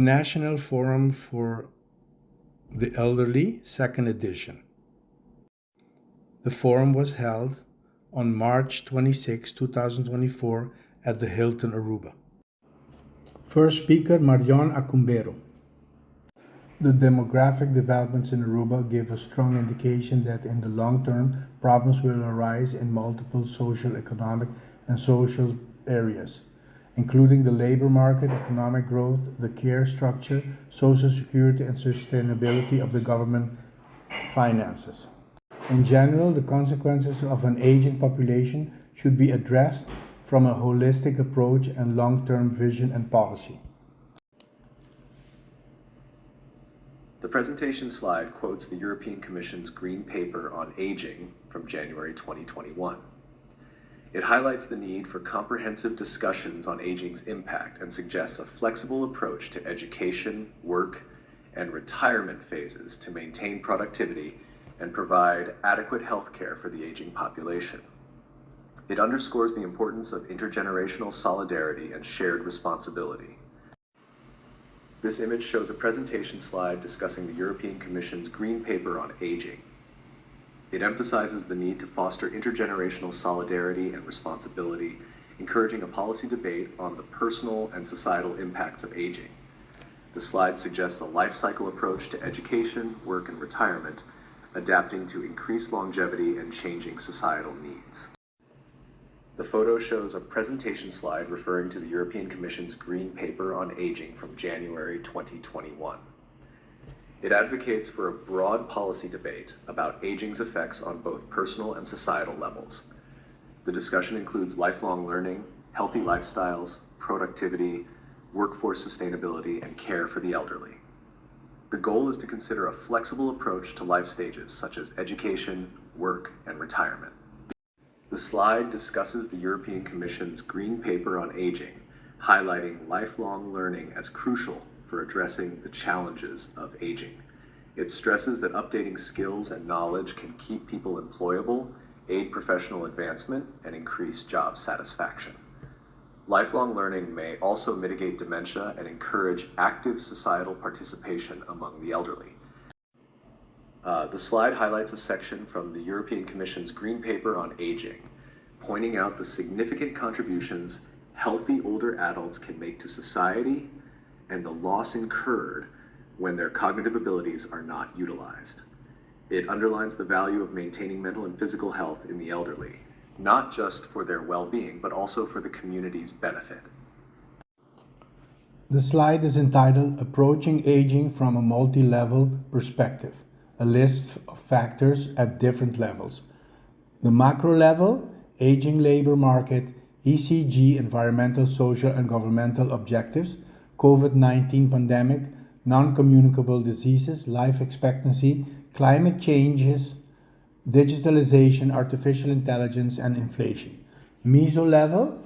National Forum for the Elderly, second edition. The forum was held on March 26, 2024 at the Hilton Aruba. First speaker, Marion Acumbero. The demographic developments in Aruba give a strong indication that in the long term, problems will arise in multiple social, economic, and social areas, including the labor market, economic growth, the care structure, social security, and sustainability of the government finances. In general, the consequences of an aging population should be addressed from a holistic approach and long-term vision and policy. The presentation slide quotes the European Commission's Green Paper on Aging from January 2021. It highlights the need for comprehensive discussions on aging's impact and suggests a flexible approach to education, work, and retirement phases to maintain productivity and provide adequate health care for the aging population. It underscores the importance of intergenerational solidarity and shared responsibility. This image shows a presentation slide discussing the European Commission's Green Paper on Aging. It emphasizes the need to foster intergenerational solidarity and responsibility, encouraging a policy debate on the personal and societal impacts of aging. The slide suggests a life cycle approach to education, work, and retirement, adapting to increased longevity and changing societal needs. The photo shows a presentation slide referring to the European Commission's Green Paper on Aging from January 2021. It advocates for a broad policy debate about aging's effects on both personal and societal levels. The discussion includes lifelong learning, healthy lifestyles, productivity, workforce sustainability, and care for the elderly. The goal is to consider a flexible approach to life stages such as education, work, and retirement. The slide discusses the European Commission's Green Paper on Aging, highlighting lifelong learning as crucial for addressing the challenges of aging. It stresses that updating skills and knowledge can keep people employable, aid professional advancement, and increase job satisfaction. Lifelong learning may also mitigate dementia and encourage active societal participation among the elderly. The slide highlights a section from the European Commission's Green Paper on Aging, pointing out the significant contributions healthy older adults can make to society and the loss incurred when their cognitive abilities are not utilized. It underlines the value of maintaining mental and physical health in the elderly, not just for their well-being, but also for the community's benefit. The slide is entitled Approaching Aging from a Multi-Level Perspective, a list of factors at different levels. The macro level, aging labor market, ECG, environmental, social, and governmental objectives, COVID-19 pandemic, non-communicable diseases, life expectancy, climate changes, digitalization, artificial intelligence, and inflation. Meso level,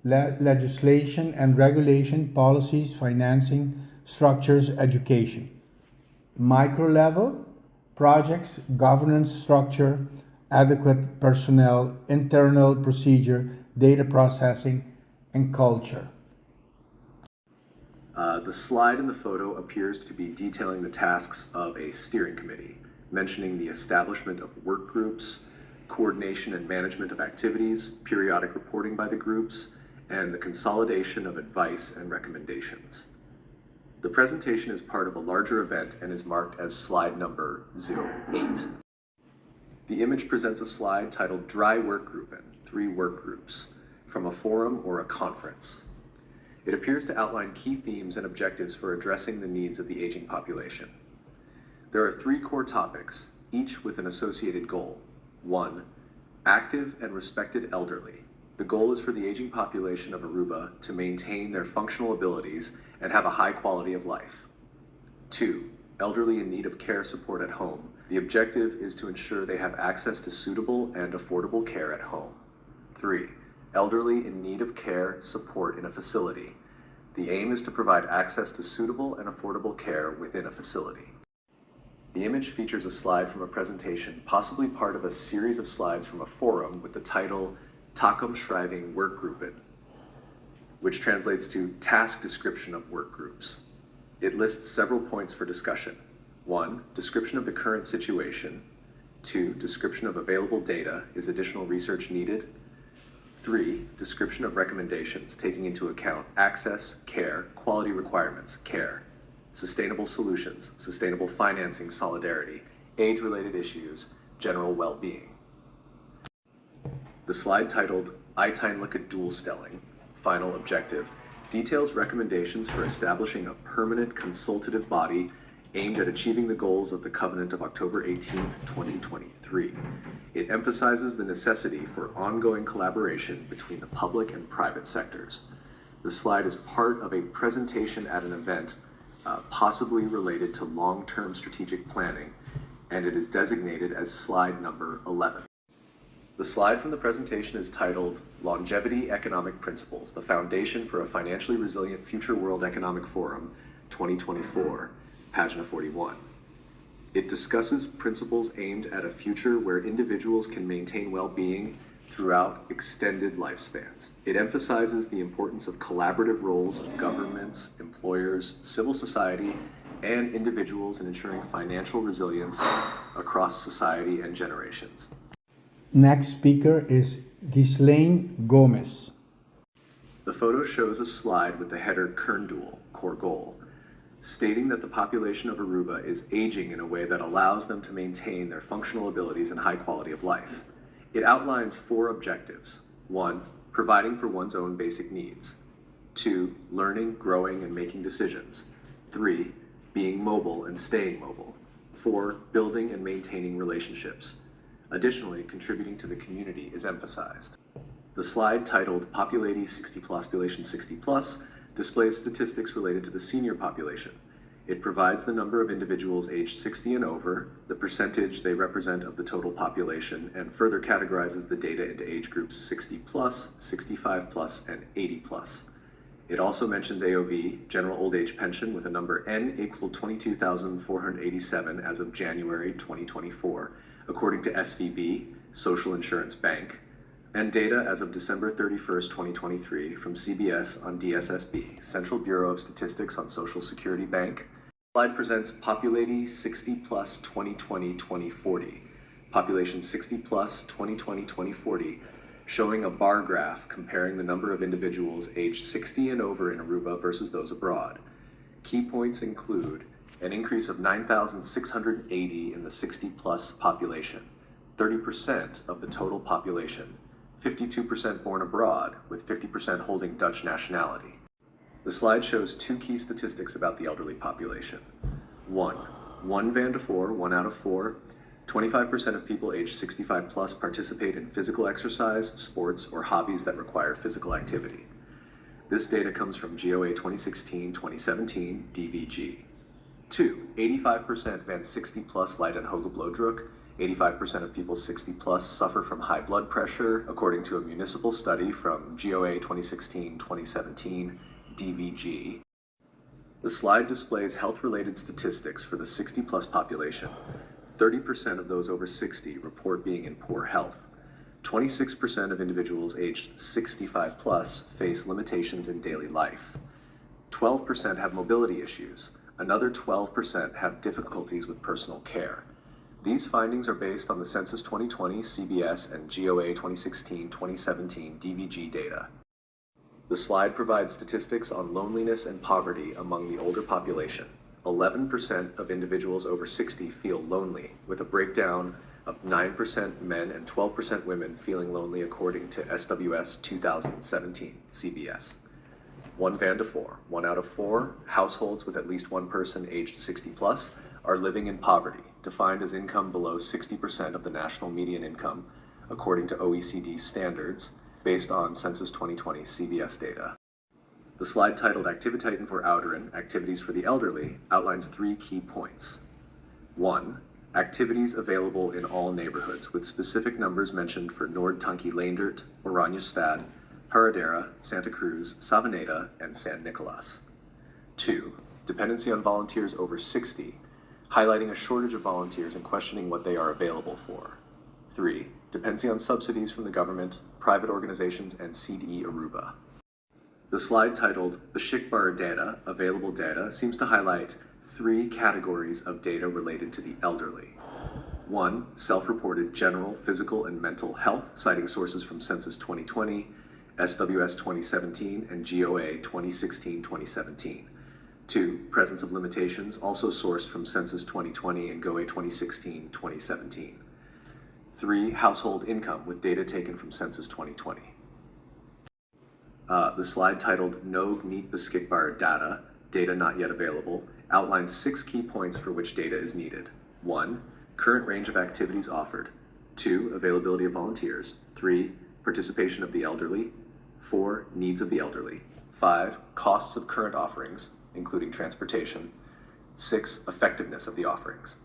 legislation and regulation, policies, financing, structures, education. Micro level, projects, governance structure, adequate personnel, internal procedure, data processing, and culture. The slide in the photo appears to be detailing the tasks of a steering committee, mentioning the establishment of work groups, coordination and management of activities, periodic reporting by the groups, and the consolidation of advice and recommendations. The presentation is part of a larger event and is marked as slide number 08. The image presents a slide titled Dry Work Grouping, 3 work groups, from a forum or a conference. It appears to outline key themes and objectives for addressing the needs of the aging population. There are 3 core topics, each with an associated goal. 1, active and respected elderly. The goal is for the aging population of Aruba to maintain their functional abilities and have a high quality of life. 2, elderly in need of care support at home. The objective is to ensure they have access to suitable and affordable care at home. 3, elderly in need of care support in a facility. The aim is to provide access to suitable and affordable care within a facility. The image features a slide from a presentation, possibly part of a series of slides from a forum with the title Takomschrijving Workgroepen, which translates to task description of work groups. It lists several points for discussion. 1. Description of the current situation. 2. Description of available data. Is additional research needed? 3. Description of recommendations, taking into account access, care, quality requirements, care, sustainable solutions, sustainable financing, solidarity, age-related issues, general well-being. The slide titled Uiteindelijke Doelstelling, Final Objective, details recommendations for establishing a permanent consultative body aimed at achieving the goals of the Covenant of October 18, 2023. It emphasizes the necessity for ongoing collaboration between the public and private sectors. The slide is part of a presentation at an event possibly related to long-term strategic planning, and it is designated as slide number 11. The slide from the presentation is titled Longevity Economic Principles, the Foundation for a Financially Resilient Future World Economic Forum 2024, pagina 41. It discusses principles aimed at a future where individuals can maintain well-being throughout extended lifespans. It emphasizes the importance of collaborative roles of governments, employers, civil society, and individuals in ensuring financial resilience across society and generations. Next speaker is Ghislaine Gomez. The photo shows a slide with the header Kerndoel, core goal, stating that the population of Aruba is aging in a way that allows them to maintain their functional abilities and high quality of life. It outlines 4 objectives. 1. Providing for one's own basic needs. 2. Learning, growing, and making decisions. 3. Being mobile and staying mobile. 4. Building and maintaining relationships. Additionally, contributing to the community is emphasized. The slide titled Population 60+ displays statistics related to the senior population. It provides the number of individuals aged 60 and over, the percentage they represent of the total population, and further categorizes the data into age groups 60+, 65+, and 80+. It also mentions AOV, General Old Age Pension, with a number N equal 22,487 as of January 2024, according to SVB, Social Insurance Bank, and data as of December 31st, 2023 from CBS on DSSB, Central Bureau of Statistics on Social Security Bank. The slide presents Population 60+ 2020-2040, Population 60+ 2020-2040, showing a bar graph comparing the number of individuals aged 60 and over in Aruba versus those abroad. Key points include an increase of 9,680 in the 60+ population, 30% of the total population, 52% born abroad, with 50% holding Dutch nationality. The slide shows 2 key statistics about the elderly population. 1 van de four, 1 out of 4, 25% of people aged 65+ participate in physical exercise, sports, or hobbies that require physical activity. This data comes from GOA 2016-2017 DVG. 2, 85% van 60+ light en hoge bloeddruk. 85% of people 60+ suffer from high blood pressure, according to a municipal study from GOA 2016-2017 DVG. The slide displays health-related statistics for the 60+ population. 30% of those over 60 report being in poor health. 26% of individuals aged 65+ face limitations in daily life. 12% have mobility issues. Another 12% have difficulties with personal care. These findings are based on the Census 2020 CBS and GOA 2016-2017 DVG data. The slide provides statistics on loneliness and poverty among the older population. 11% of individuals over 60 feel lonely, with a breakdown of 9% men and 12% women feeling lonely according to SWS 2017 CBS. 1 van de four, 1 out of 4 households with at least one person aged 60+ are living in poverty, defined as income below 60% of the national median income, according to OECD standards, based on Census 2020 CBS data. The slide titled Activiteiten voor Ouderen, Activities for the Elderly, outlines 3 key points. 1. Activities available in all neighborhoods, with specific numbers mentioned for Noord-Tanki-Leendert, Oranjestad, Paradera, Santa Cruz, Savaneta, and San Nicolas. 2. Dependency on volunteers over 60, highlighting a shortage of volunteers and questioning what they are available for. 3. Dependency on subsidies from the government, private organizations, and CDE Aruba. The slide titled Beschikbare Data, Available Data, seems to highlight three categories of data related to the elderly. 1. Self-reported general, physical, and mental health, citing sources from Census 2020, SWS 2017, and GOA 2016-2017. 2. Presence of limitations, also sourced from Census 2020 and GOA 2016-2017. 3. Household income, with data taken from Census 2020. The slide titled Nog niet beschikbare data, data not yet available, outlines 6 key points for which data is needed. 1. Current range of activities offered. 2. Availability of volunteers. 3. Participation of the elderly. 4. Needs of the elderly. 5. Costs of current offerings, including transportation. 6. Effectiveness of the offerings.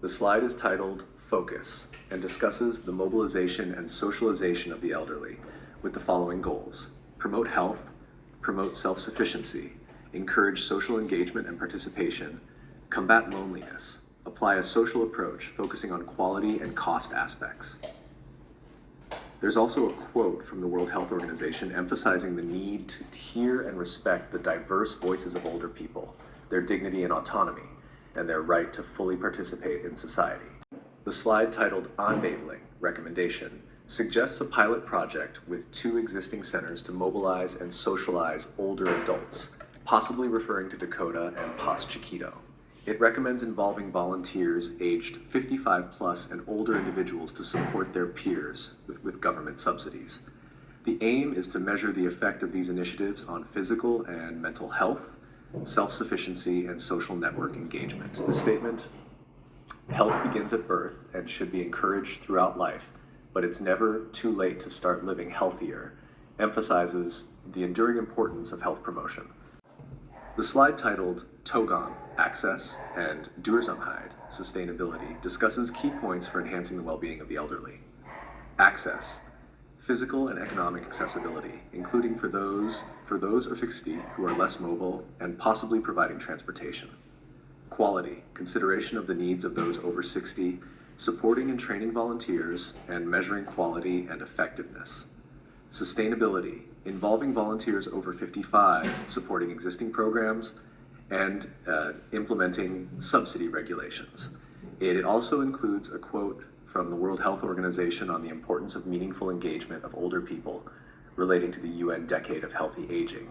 The slide is titled Focus and discusses the mobilization and socialization of the elderly with the following goals: promote health, promote self-sufficiency, encourage social engagement and participation, combat loneliness, apply a social approach focusing on quality and cost aspects. There's also a quote from the World Health Organization emphasizing the need to hear and respect the diverse voices of older people, their dignity and autonomy, and their right to fully participate in society. The slide titled Aanbeveling, Recommendation, suggests a pilot project with 2 existing centers to mobilize and socialize older adults, possibly referring to Dakota and Pas Chiquito. It recommends involving volunteers aged 55 plus and older individuals to support their peers with government subsidies. The aim is to measure the effect of these initiatives on physical and mental health, self-sufficiency, and social network engagement. The statement, health begins at birth and should be encouraged throughout life, but it's never too late to start living healthier, emphasizes the enduring importance of health promotion. The slide titled Toegang, Access, and Duurzaamheid, Sustainability, discusses key points for enhancing the well-being of the elderly. Access, physical and economic accessibility, including for those of 60 who are less mobile and possibly providing transportation. Quality, consideration of the needs of those over 60, supporting and training volunteers, and measuring quality and effectiveness. Sustainability, involving volunteers over 55, supporting existing programs, and implementing subsidy regulations. It also includes a quote from the World Health Organization on the importance of meaningful engagement of older people relating to the UN Decade of Healthy Aging.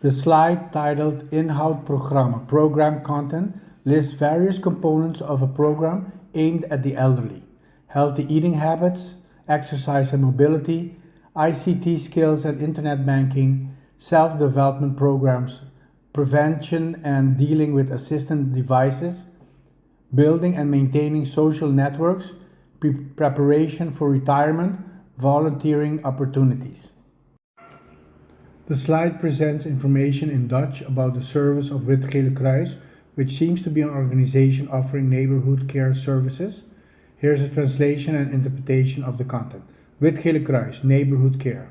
The slide titled Inhoud Programma, Program Content, lists various components of a program aimed at the elderly: healthy eating habits, exercise and mobility, ICT skills and internet banking, self-development programs, prevention and dealing with assistive devices, building and maintaining social networks, preparation for retirement, volunteering opportunities. The slide presents information in Dutch about the service of Wit Gele Kruis, which seems to be an organization offering neighborhood care services. Here's a translation and interpretation of the content. Wit Gele Kruis, neighborhood care.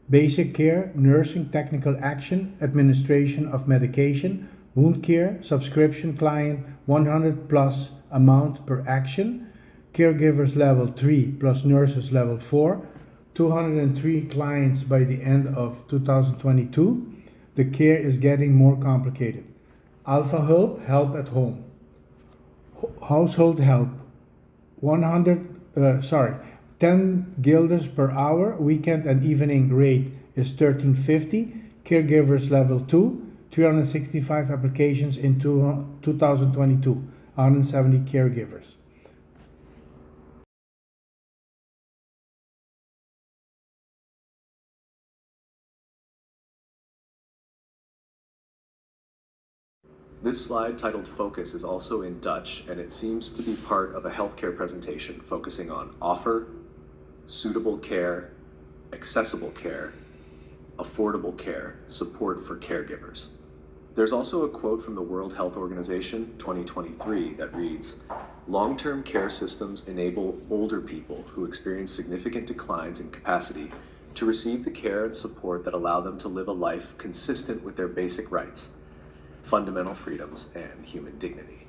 Basic care, nursing, technical action, administration of medication, wound care, subscription client, 100 plus amount per action, caregivers level 3 plus nurses level 4, 203 clients by the end of 2022. The care is getting more complicated. Alpha Hulp, help at home. Household help, 10 guilders per hour. Weekend and evening rate is $13.50. Caregivers level 2, 365 applications in 2022, 170 caregivers. This slide titled Focus is also in Dutch, and it seems to be part of a healthcare presentation focusing on offer, suitable care, accessible care, affordable care, support for caregivers. There's also a quote from the World Health Organization 2023 that reads, long-term care systems enable older people who experience significant declines in capacity to receive the care and support that allow them to live a life consistent with their basic rights, fundamental freedoms, and human dignity.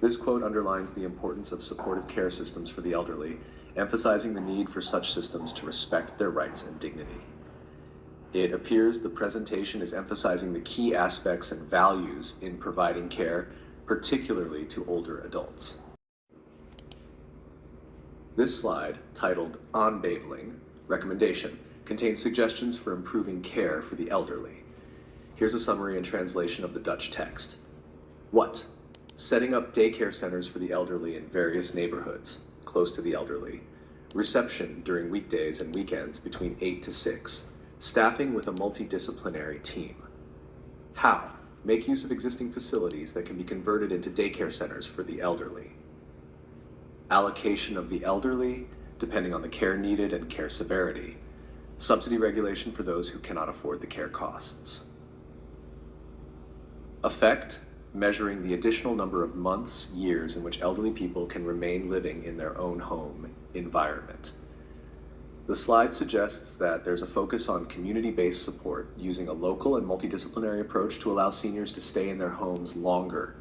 This quote underlines the importance of supportive care systems for the elderly, emphasizing the need for such systems to respect their rights and dignity. It appears the presentation is emphasizing the key aspects and values in providing care, particularly to older adults. This slide, titled On-Baveling, Recommendation, contains suggestions for improving care for the elderly. Here's a summary and translation of the Dutch text. What? Setting up daycare centers for the elderly in various neighborhoods, close to the elderly. Reception during weekdays and weekends between 8 to 6. Staffing with a multidisciplinary team. How? Make use of existing facilities that can be converted into daycare centers for the elderly. Allocation of the elderly, depending on the care needed and care severity. Subsidy regulation for those who cannot afford the care costs. Effect, measuring the additional number of months, years in which elderly people can remain living in their own home environment. The slide suggests that there's a focus on community-based support using a local and multidisciplinary approach to allow seniors to stay in their homes longer,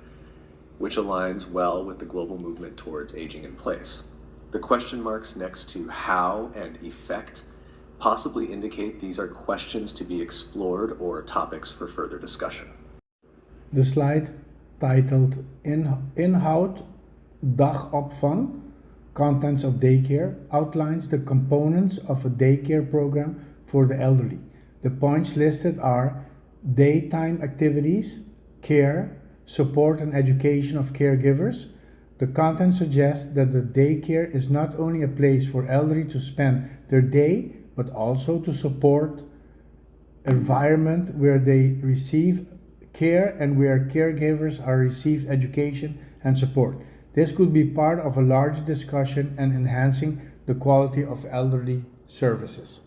which aligns well with the global movement towards aging in place. The question marks next to how and effect possibly indicate these are questions to be explored or topics for further discussion. The slide titled Inhoud dagopvang, Contents of Daycare, outlines the components of a daycare program for the elderly. The points listed are daytime activities, care, support and education of caregivers. The content suggests that the daycare is not only a place for elderly to spend their day, but also to support environment where they receive care and where caregivers are received education and support. This could be part of a larger discussion and enhancing the quality of elderly services.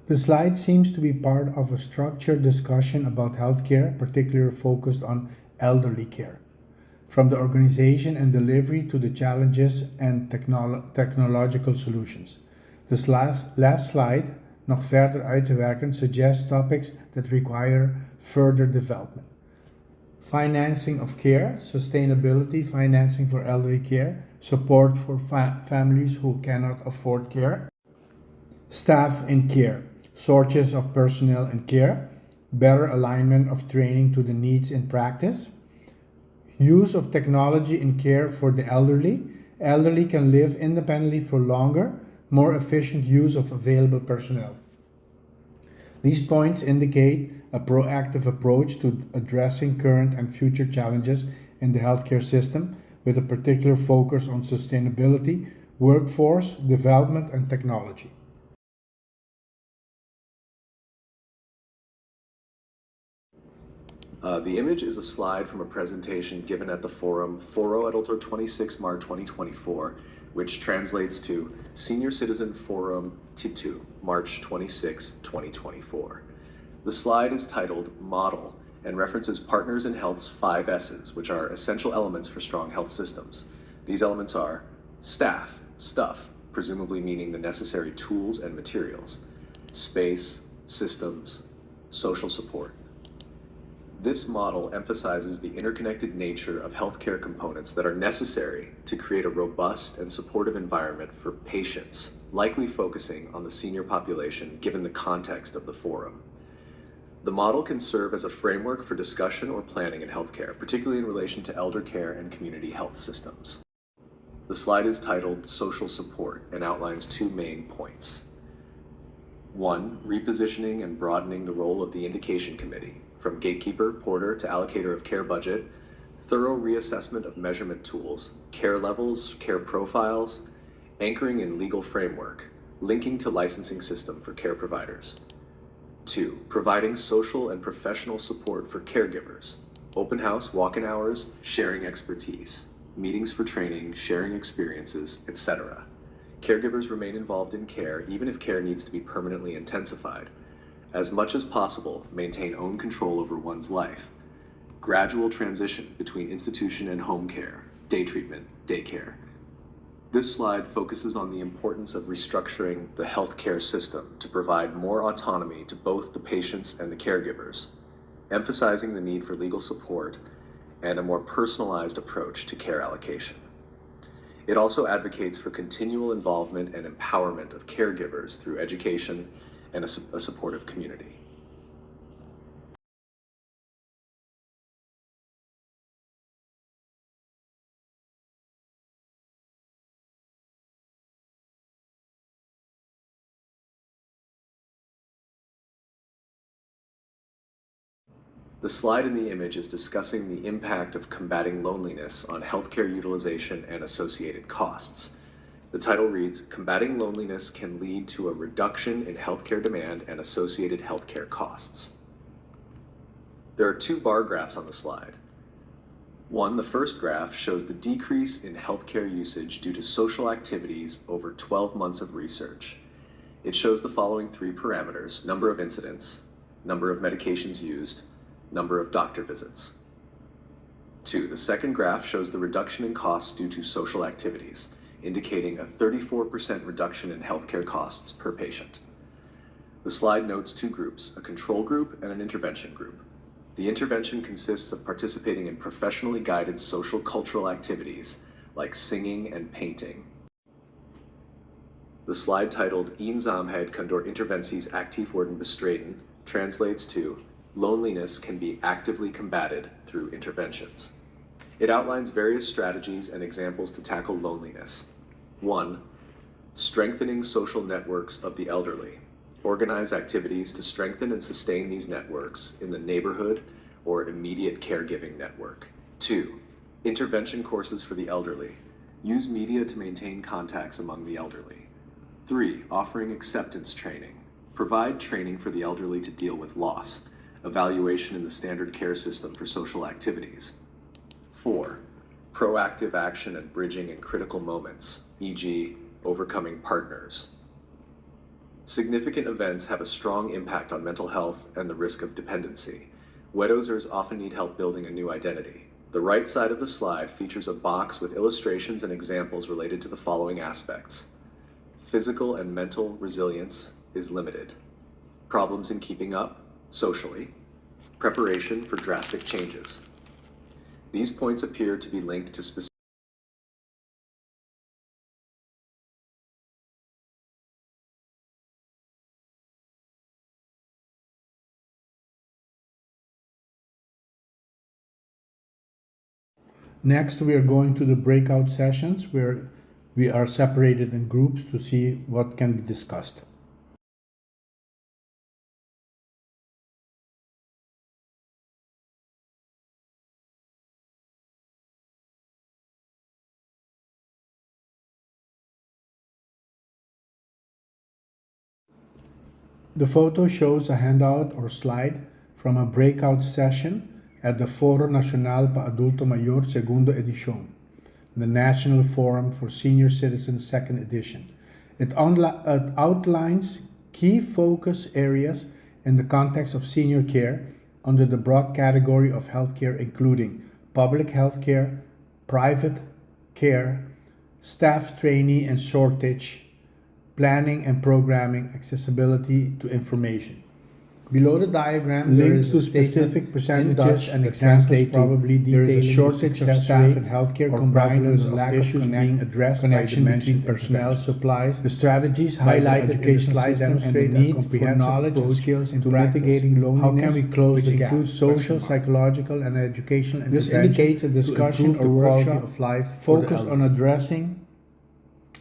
The slide seems to be part of a structured discussion about healthcare, particularly focused on elderly care. From the organization and delivery to the challenges and technological solutions. This last slide, nog verder uit te werken, suggests topics that require further development. Financing of care, sustainability, financing for elderly care, support for families who cannot afford care, staff in care, sources of personnel in care, better alignment of training to the needs in practice, use of technology in care for the elderly. Elderly can live independently for longer, more efficient use of available personnel. These points indicate a proactive approach to addressing current and future challenges in the healthcare system, with a particular focus on sustainability, workforce development, and technology. The image is a slide from a presentation given at the forum FORO ADULTO 26 Mar 2024, which translates to Senior Citizen Forum T2, March 26, 2024. The slide is titled Model and references Partners in Health's 5 S's, which are essential elements for strong health systems. These elements are staff, stuff, presumably meaning the necessary tools and materials, space, systems, social support. This model emphasizes the interconnected nature of healthcare components that are necessary to create a robust and supportive environment for patients, likely focusing on the senior population given the context of the forum. The model can serve as a framework for discussion or planning in healthcare, particularly in relation to elder care and community health systems. The slide is titled Social Support and outlines 2 main points. 1, repositioning and broadening the role of the indication committee, from gatekeeper, porter to allocator of care budget, thorough reassessment of measurement tools, care levels, care profiles, anchoring in legal framework, linking to licensing system for care providers. 2, providing social and professional support for caregivers, open house, walk-in hours, sharing expertise, meetings for training, sharing experiences, etc. Caregivers remain involved in care even if care needs to be permanently intensified. As much as possible, maintain own control over one's life. Gradual transition between institution and home care, day treatment, daycare. This slide focuses on the importance of restructuring the healthcare system to provide more autonomy to both the patients and the caregivers, emphasizing the need for legal support and a more personalized approach to care allocation. It also advocates for continual involvement and empowerment of caregivers through education and a supportive community. The slide in the image is discussing the impact of combating loneliness on healthcare utilization and associated costs. The title reads, "Combating Loneliness Can Lead to a Reduction in Healthcare Demand and Associated Healthcare Costs." There are two bar graphs on the slide. One, the first graph, shows the decrease in healthcare usage due to social activities over 12 months of research. It shows the following three parameters: number of incidents, number of medications used, number of doctor visits. 2, the second graph shows the reduction in costs due to social activities, indicating a 34% reduction in healthcare costs per patient. The slide notes two groups, a control group and an intervention group. The intervention consists of participating in professionally guided social cultural activities like singing and painting. The slide titled "Eenzaamheid kan door interventies actief worden bestreden" translates to "Loneliness can be actively combated through interventions." It outlines various strategies and examples to tackle loneliness. 1. Strengthening social networks of the elderly. Organize activities to strengthen and sustain these networks in the neighborhood or immediate caregiving network. 2. Intervention courses for the elderly. Use media to maintain contacts among the elderly. 3. Offering acceptance training. Provide training for the elderly to deal with loss. Evaluation in the standard care system for social activities. 4. Proactive action and bridging in critical moments, e.g., overcoming partners. Significant events have a strong impact on mental health and the risk of dependency. Widowsers often need help building a new identity. The right side of the slide features a box with illustrations and examples related to the following aspects. Physical and mental resilience is limited. Problems in keeping up, socially. Preparation for drastic changes. These points appear to be linked to specific. Next, we are going to the breakout sessions where we are separated in groups to see what can be discussed. The photo shows a handout or slide from a breakout session at the FORO Nacional pa Adulto Mayor Segunda Edición, the National Forum for Senior Citizens Second Edition. It outlines key focus areas in the context of senior care under the broad category of healthcare, including public healthcare, private care, staff trainee and shortage, planning and programming, accessibility to information. Below the diagram, there is a specific percentages and examples probably there is a shortage of staff in healthcare combined with a lack of issues being addressed by between personnel supplies. The strategies highlighted education slides demonstrate the need for knowledge and skills in mitigating loneliness. How can we close the gap? Includes social, psychological, and educational intervention. This indicates a discussion or workshop of life focused on addressing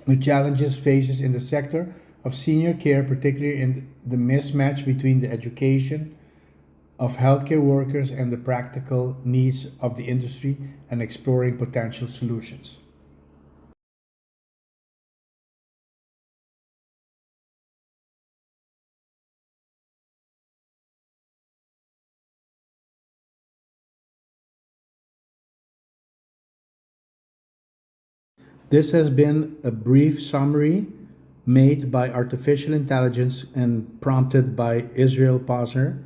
the challenges faces in the sector of senior care, particularly in the mismatch between the education of healthcare workers and the practical needs of the industry, and exploring potential solutions. This has been a brief summary made by artificial intelligence and prompted by Israel Posner.